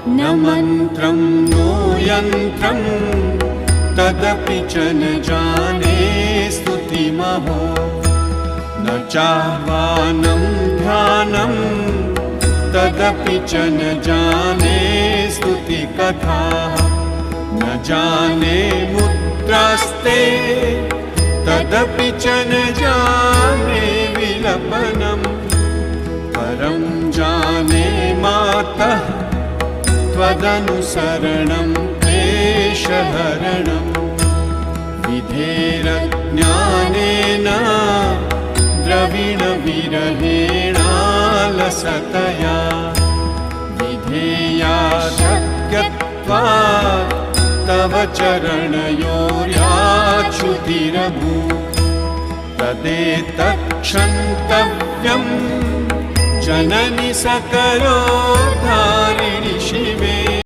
न मन्त्रं नो यन्त्रं तदपि च न जाने स्तुतिमहो न चाह्वानं ध्यानं तदपि च न जाने स्तुतिकथाः न जाने मुद्रास्ते तदपि च न जाने विलपनम् परं जाने मातः त्वदनुसरणं क्लेशहरणं विधेरज्ञानेन द्रविणविरहेणालसतया विधेया शक्यत्वात् तव चरणयोर्याच्युतिरभूत् तदेतत्क्षन्तव्यं जननि सकलोद्धारिणी